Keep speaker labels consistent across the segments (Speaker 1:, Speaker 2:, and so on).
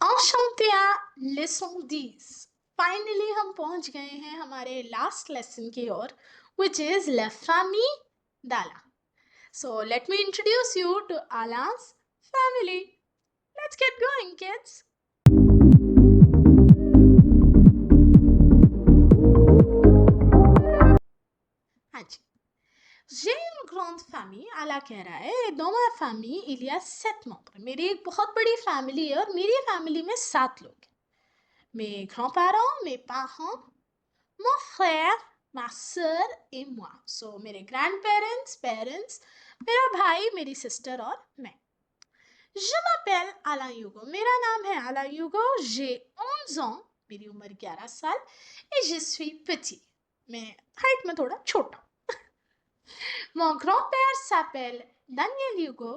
Speaker 1: Enchantia lesson 10। Finally हम पहुंच गए हैं हमारे लास्ट लेसन की ओर, which is La Famille d'Ala. So let me introduce you to Ala's family. Let's get going, kids. हाँ जी, J'ai une grande famille. आला कह रहा है dans ma famille il y a 7 membres. मेरी एक बहुत बड़ी फैमिली है और मेरी फैमिली में 7 लोग हैं. Mes grands-parents, mes parents, mon frère, ma sœur et moi. So मेरे grandparents, parents, मेरा भाई, मेरी sister और मैं. Je m'appelle Alain Hugo. मेरा नाम है Alain Hugo. J'ai 11 ans. मेरी उम्र 11 साल. Et je suis petit. मैं हाइट में थोड़ा छोटा. Mon grand-père s'appelle Daniel Hugo.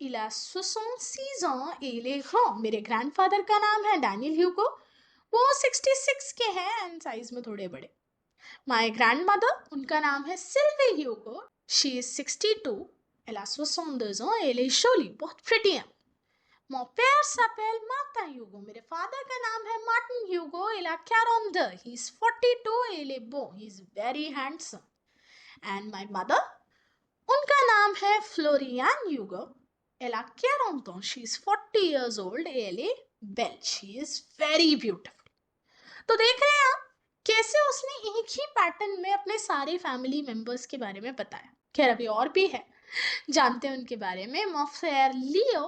Speaker 1: Il a 66 ans et il est grand. मेरे grandfather का नाम है Daniel Hugo. वो 66 के हैं एंड साइज में थोड़े बड़े. My grandmother, उनका नाम है Sylvie Hugo. She is 62. Elle a 62 ans et elle est jolie, बहुत pretty है. Mon père s'appelle Martin Hugo. मेरे father का नाम है Martin Hugo. Il a 42. He is 42 et il est beau. He is very handsome. And my mother, उनका नाम है Florian Hugo. Elle a 40 ans. She is 40 years old et elle est belle. She is very beautiful. तो देख रहे हैं आप कैसे उसने एक ही पैटर्न में अपने सारे फैमिली मेंबर्स के बारे में बताया. खैर अभी और भी है, जानते हैं उनके बारे में. Mon frère Leo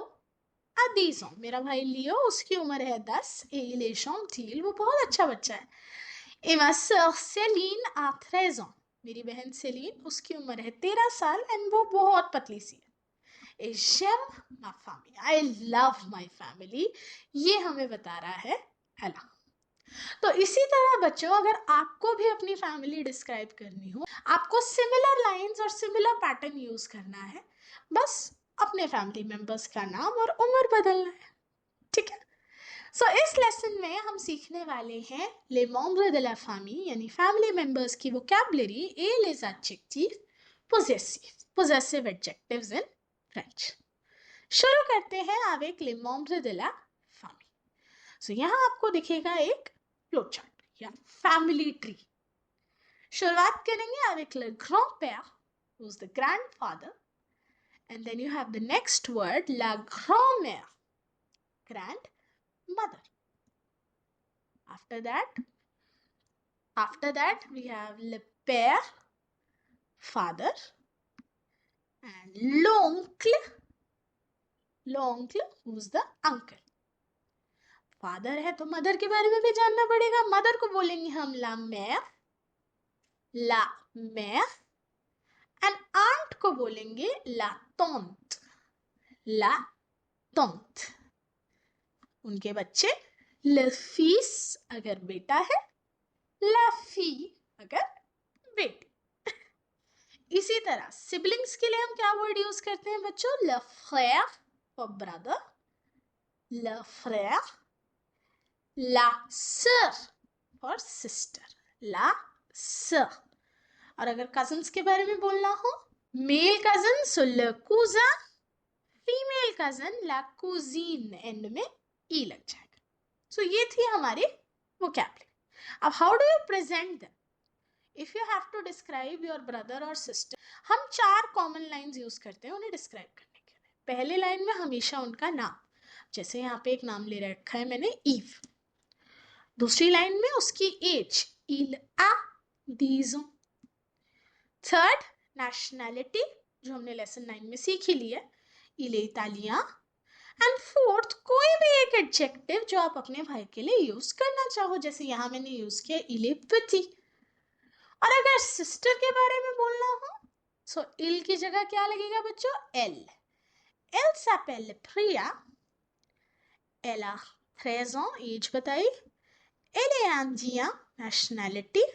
Speaker 1: a 10 ans. मेरा भाई लियो, उसकी उम्र है 10. Et il est gentil. वो बहुत अच्छा बच्चा है. Et ma sœur Céline a 13 ans. मेरी बहन सेलिन, उसकी उम्र है 13 साल एंड वो बहुत पतली सी है. Et j'aime ma famille. I love my family. ये हमें बता रहा है एला. तो इसी तरह बच्चों, अगर आपको भी अपनी फैमिली डिस्क्राइब करनी हो, आपको सिमिलर लाइंस और सिमिलर पैटर्न यूज करना है. बस अपने फैमिली मेंबर्स का नाम और उम्र बदलना है. ठीक है. सो इस लेसन में हम सीखने वाले हैं les membres de la famille यानी फैमिली मेंबर्स की vocabulary et les adjectifs possessive adjectives in French. शुरू करते हैं avec les membres de la famille. सो यहाँ आपको दिखेगा एक फ्लो चार्ट या फैमिली ट्री. शुरुआत करेंगे avec le grand-père, who's the grandfather, and then you have the next word la grand-mère, grandmother. After that we have le père, father, and l'oncle, who's the uncle. Father है तो mother के बारे में भी जानना पड़ेगा. मदर को बोलेंगे हम la mère, एंड आंट को बोलेंगे la tante. उनके बच्चे le fils अगर बेटा है, la fille अगर बेटी. इसी तरह सिबलिंग्स के लिए हम क्या वर्ड यूज करते हैं बच्चों? le frère for brother, le frère, la sœur for sister, la sœur. और अगर कजन्स के बारे में बोलना हो, male cousin so le cousin, female cousin la cousine, end में ई लग जाएगा. सो ये थी हमारी वोकैबुलरी. अब how do you present them? If you have to describe your brother और सिस्टर, हम 4 कॉमन लाइंस यूज करते हैं उन्हें डिस्क्राइब करने के लिए. पहले लाइन में हमेशा उनका नाम, जैसे यहाँ पे एक नाम ले रखा है मैंने ईव. दूसरी लाइन में उसकी age, il a 10 ans. Third nationality, जो हमने लेसन 9 में सीख ही ली है, il est italien. And fourth कोई भी एक एडजेक्टिव जो आप अपने भाई के लिए यूज करना चाहो, जैसे यहाँ मैंने यूज किया il est petit. और अगर सिस्टर के बारे में बोलना हो, सो il की जगह क्या लगेगा बच्चों? elle s'appelle Priya. elle a 13 ans, as बताई. elle est indienne, nationality.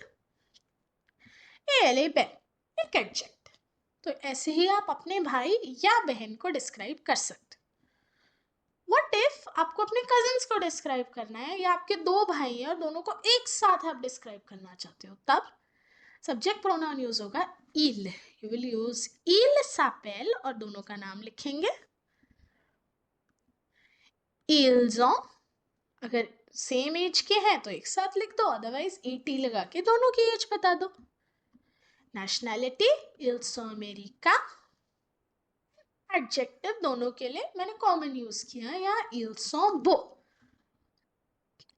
Speaker 1: elle est belle, एक एडजेक्टिव. तो ऐसे ही आप अपने भाई या बहन को डिस्क्राइब कर सकते. What if आपको अपने कजिन्स को डिस्क्राइब करना है, या आपके 2 भाई हैं और दोनों को एक साथ आप डिस्क्राइब करना चाहते हो, तब सब्जेक्ट प्रोनाउन यूज होगा il. You will use il s'appelle और दोनों का नाम लिखेंगे. ils ont, अगर सेम एज के हैं तो एक साथ लिख दो, अदरवाइज ET लगा के दोनों की एज बता दो. नेशनैलिटी इल सो अमेरिका, एडजेक्टिव दोनों के लिए मैंने कॉमन यूज किया यहाँ इल सो बो.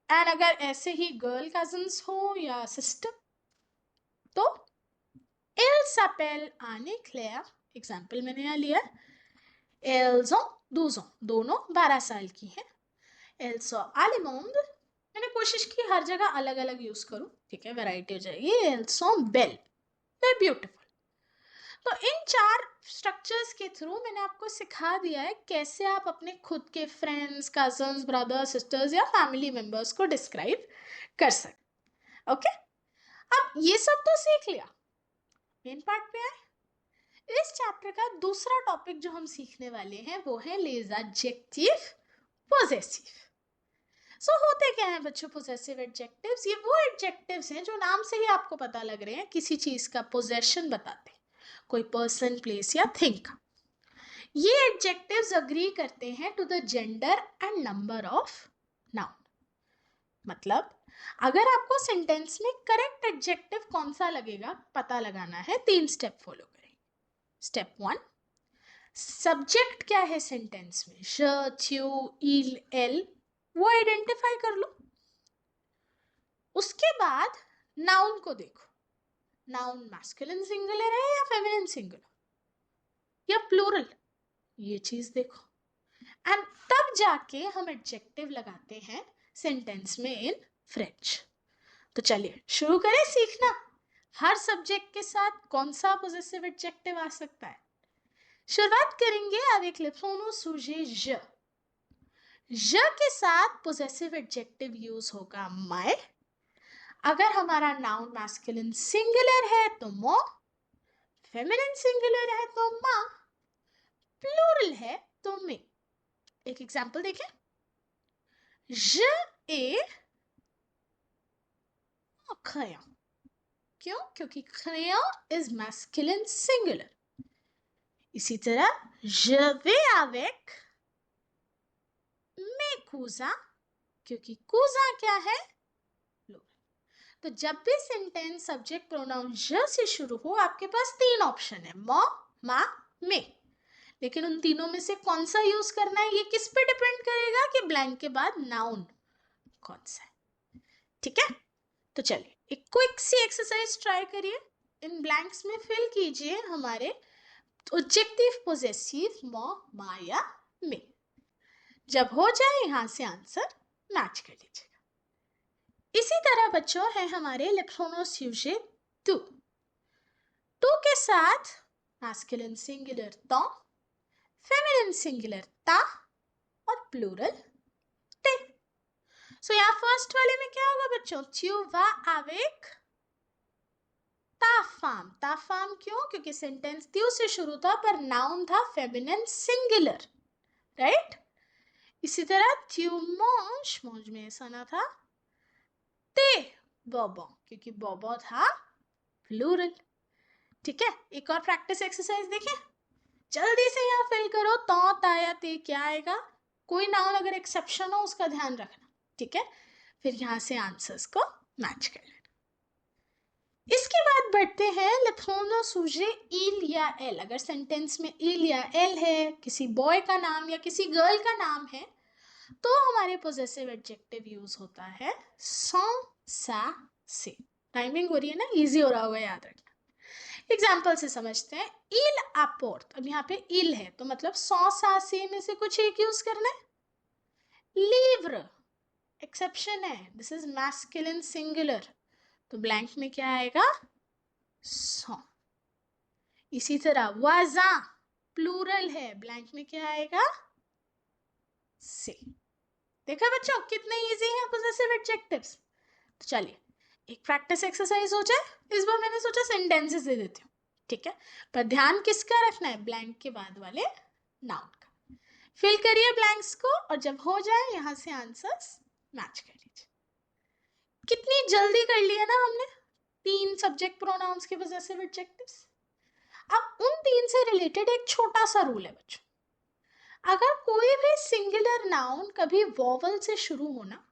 Speaker 1: एंड अगर ऐसे ही गर्ल कजन्स हो या सिस्टर तो एल्स अपेल आने क्लेयर, एग्जाम्पल मैंने यहाँ लिया. एल्सो दूसो, दोनों 12 साल की हैं. एल्सो आलेमोंड, मैंने कोशिश की हर जगह अलग अलग यूज करूं, ठीक है, वैरायटी हो जाएगी. एल्सो बेल, वे ब्यूटिफुल. तो इन 4 स्ट्रक्चर्स के थ्रू मैंने आपको सिखा दिया है कैसे आप अपने खुद के फ्रेंड्स, कजन्स, ब्रदर्स, सिस्टर्स या फैमिली मेंबर्स को डिस्क्राइब कर सकते. ओके, अब ये सब तो सीख लिया. मेन पार्ट पे आए. इस चैप्टर का दूसरा टॉपिक जो हम सीखने वाले हैं वो है लेज एडजेक्टिव पोजेसिव. सो होते क्या है बच्चों पोजेसिव एडजेक्टिव्स? ये वो एडजेक्टिव्स हैं जो नाम से ही आपको पता लग रहे हैं किसी चीज का पोजेशन बताते हैं, कोई पर्सन, प्लेस या थिंग का. ये एडजेक्टिव्स अग्री करते हैं to the gender and number of noun. मतलब अगर आपको सेंटेंस में करेक्ट एडजेक्टिव कौन सा लगेगा पता लगाना है, 3 स्टेप फॉलो करें. स्टेप 1, सब्जेक्ट क्या है सेंटेंस में, श, थ्यू, इल, एल, वो आइडेंटिफाई कर लो. उसके बाद नाउन को देखो, नाउन मैस्कुलिन सिंगुलर है या फेमिनिन सिंगुलर या प्लूरल, ये चीज देखो. एंड तब जाके हम एडजेक्टिव लगाते हैं सेंटेंस में इन फ्रेंच. तो चलिए शुरू करें सीखना. हर सब्जेक्ट के साथ कौन सा पोजेसिव एडजेक्टिव आ सकता है. शुरुआत करेंगे avec le pronom sujet je. je के साथ पोजेसिव एडजेक्टिव यूज होगा my. अगर हमारा नाउन मैस्कुलिन सिंगुलर है तो मो, फेमिनिन सिंगुलर है तो मा, प्लूरल है तो मे. एक एग्जांपल देखें. je ai un crayon. क्यों? क्योंकि crayon इज मैस्कुलिन सिंगुलर. इसी तरह je vais avec mes cousins, क्योंकि cousin क्या है, तो जब भी सेंटेंस सब्जेक्ट प्रोनाउन ज से शुरू हो आपके पास 3 ऑप्शन है, मो, मा, मे. लेकिन उन तीनों में से कौन सा यूज करना है ये किस पे डिपेंड करेगा कि ब्लैंक के बाद नाउन कौन सा है. ठीक है, तो चलिए एक क्विक सी एक्सरसाइज ट्राई करिए. इन ब्लैंक्स में फिल कीजिए हमारे ऑब्जेक्टिव पोजेसिव मो, मा या मे. जब हो जाए यहां से आंसर मैच कर लीजिएगा. इसी तरह बच्चों है हमारे ले pronom sujet tu. टू के साथ masculine singular ton, feminine singular ta और प्लूरल te. सो यहाँ फर्स्ट वाले में क्या होगा बच्चों, tu vas avec ta femme. ta femme क्यों? क्योंकि सेंटेंस tu से शुरू था पर नाउन था फेमिनिन सिंगुलर, राइट. इसी तरह tu manges, mange में ऐसा ना था, ते बोबो, क्योंकि बोबो था प्लूरल. ठीक है, एक और प्रैक्टिस एक्सरसाइज देखें. जल्दी से यहाँ फिल करो, तो ता या ते क्या आएगा, कोई नाउन अगर एक्सेप्शन हो उसका ध्यान रखना. ठीक है, फिर यहाँ से आंसर्स को मैच कर लेना. इसके बाद बढ़ते हैं ले pronom sujet il या elle. अगर सेंटेंस में il या elle है, किसी बॉय का नाम या किसी गर्ल का नाम है, तो हमारे पोजेसिव एडजेक्टिव यूज होता है sans, sa, से. टाइमिंग हो रही है ना, इजी हो रहा होगा याद रखना. एग्जाम्पल से समझते हैं. il apporte, अब यहाँ पे il है तो मतलब sans, sa, से में से कुछ एक यूज करना है. livre एक्सेप्शन है, दिस इज मैस्कुलिन सिंगुलर, तो ब्लैंक में क्या आएगा, sans. इसी तरह voisin प्लूरल है, ब्लैंक में क्या आएगा, से. देखा बच्चों कितने इजी हैं पोजेसिव एडजेक्टिव्स. तो चलिए एक प्रैक्टिस एक्सरसाइज हो जाए. इस बार मैंने सोचा सेंटेंसेस दे देती हूँ, ठीक है, पर ध्यान किसका रखना है, ब्लैंक के बाद वाले नाउन का. फिल करिए ब्लैंक्स को और जब हो जाए यहां से आंसर्स मैच कर लीजिए. कितनी जल्दी कर लिया ना हमने 3 सब्जेक्ट प्रोनाउंस के पोजेसिव एडजेक्टिव्स. अब उन 3 से रिलेटेड एक छोटा सा रूल है बच्चों. अगर कोई भी सिंगुलर नाउन कभी वॉवल से शुरू हो ना,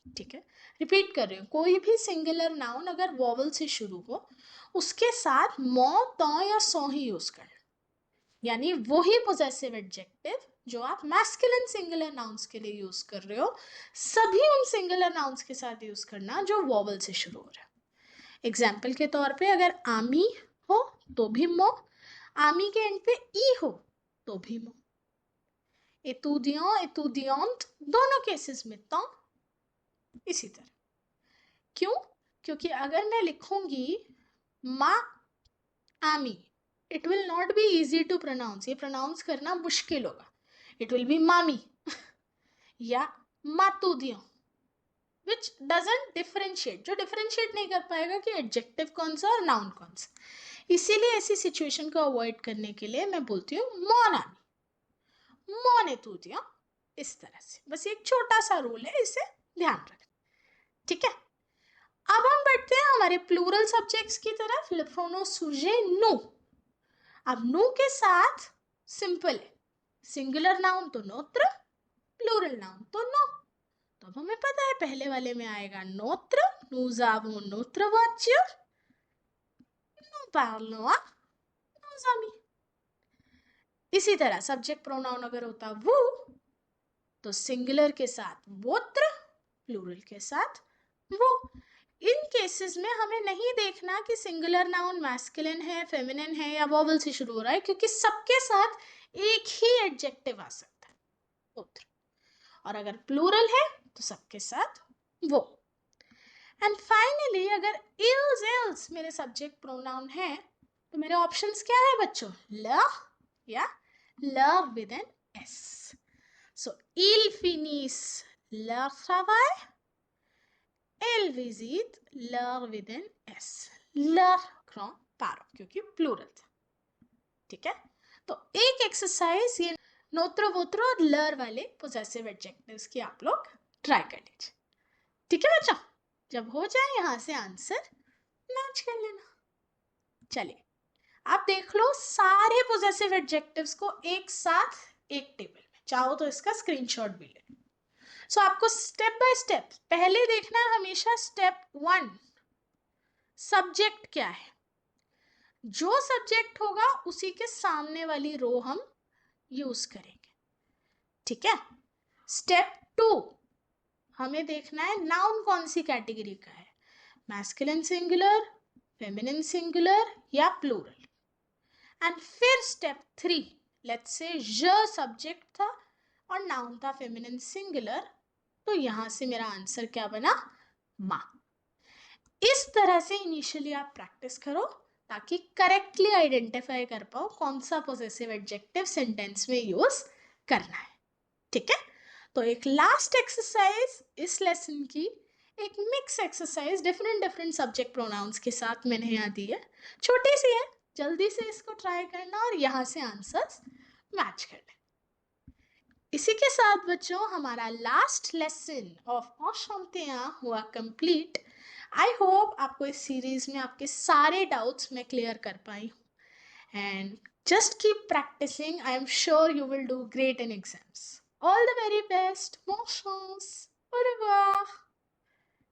Speaker 1: ठीक है, रिपीट कर रही हूँ, कोई भी सिंगुलर नाउन अगर वॉवल से शुरू हो उसके साथ मो, तो या सो ही यूज करना, यानी वही पोजेसिव एडजेक्टिव जो आप मैस्कुलिन सिंगुलर नाउन्स के लिए यूज कर रहे हो, सभी उन सिंगुलर नाउन्स के साथ यूज करना जो वॉवल से शुरू हो रहा है। एग्जाम्पल के तौर पे अगर आमी हो तो भी मो, आमी के एंड पे ई हो तो भी मो, एतुदियों एतुदियोंत दोनों केसेस में तो इसी तरह। क्यों? क्योंकि अगर मैं लिखूंगी मा आमी, it will not be easy to pronounce, ये प्रोनाउंस करना मुश्किल होगा, इट विल बी मामी या मातुदियों, विच डजंट डिफरेंशिएट, जो डिफरेंशिएट नहीं कर पाएगा कि एडजेक्टिव कौन सा और नाउन कौन सा। इसीलिए ऐसी सिचुएशन को अवॉइड करने के लिए मैं बोलती हूँ मोन आमी, मोन एतुदियों, इस तरह से। बस एक छोटा सा रूल है, इसे ध्यान रखें, ठीक है। अब हम बढ़ते हैं हमारे प्लूरल सब्जेक्ट्स की तरफ, ले प्रोनोम सुजेट नु। अब नु के साथ सिंपल है, सिंगुलर नाउन तो नोत्र, प्लूरल नाउन तो नो। तो अब हमें पता है पहले वाले में आएगा Notre, nous avons notre voiture, nous parlons à nos amis। इसी तरह सब्जेक्ट प्रोनाउन अगर होता वो, तो सिंगुलर के साथ वोत्र, प्लूरल के साथ वो। इन केसेस में हमें नहीं देखना कि सिंगुलर नाउन मैस्कुलिन है, फेमिनिन है या वॉवल से शुरू हो रहा है, क्योंकि सबके साथ एक ही एडजेक्टिव आ सकता है, वोत्र। और अगर प्लूरल है तो सबके साथ वो। एंड फाइनली अगर इल्स इल्स मेरे सब्जेक्ट प्रोनाउन है तो मेरे ऑप्शंस क्या है बच्चों, ल या लव with N S. So il finit leur travail, elle visite leur with N S, leur grands-parents, क्योंकि प्लूरल था, ठीक है। तो एक एक्सरसाइज ये नोत्र वोत्र और लर वाले पोजेसिव एडजेक्टिव्स की आप लोग ट्राई कर लीजिए, ठीक है बच्चों। जब हो जाए यहां से आंसर मैच कर लेना। चलिए आप देख लो सारे पोजेसिव एडजेक्टिव्स को एक साथ एक टेबल में, चाहो तो इसका स्क्रीनशॉट भी ले। सो आपको स्टेप बाय स्टेप पहले देखना है हमेशा स्टेप 1, सब्जेक्ट क्या है, जो सब्जेक्ट होगा उसी के सामने वाली रो हम यूज करेंगे, ठीक है। स्टेप 2, हमें देखना है नाउन कौन सी कैटेगरी का है, मैस्कुलिन सिंगुलर, फेमिनिन सिंगुलर या प्लूरल। एंड फिर स्टेप 3, लेट्स से ज सब्जेक्ट था और नाउन था फेमिनिन सिंगुलर, तो यहां से मेरा आंसर क्या बना, माँ। इस तरह से इनिशियली आप प्रैक्टिस करो ताकि करेक्टली आइडेंटिफाई कर पाओ कौन सा पोजेसिव एडजेक्टिव सेंटेंस में यूज करना है, ठीक है। तो एक लास्ट एक्सरसाइज इस लेसन की, एक mix exercise different different subject pronouns के साथ मैंने यहाँ दी है, छोटी सी है, जल्दी से इसको ट्राई करना और यहाँ से आंसर्स मैच करना। इसी के साथ बच्चों हमारा लास्ट लेसन ऑफ ऑशंतियाँ हुआ कंप्लीट। आई होप आपको इस सीरीज में आपके सारे डाउट्स मैं क्लियर कर पाई हूँ। And just keep practicing. I am sure you will do great in exams. All the very best. Bon chance. Au revoir.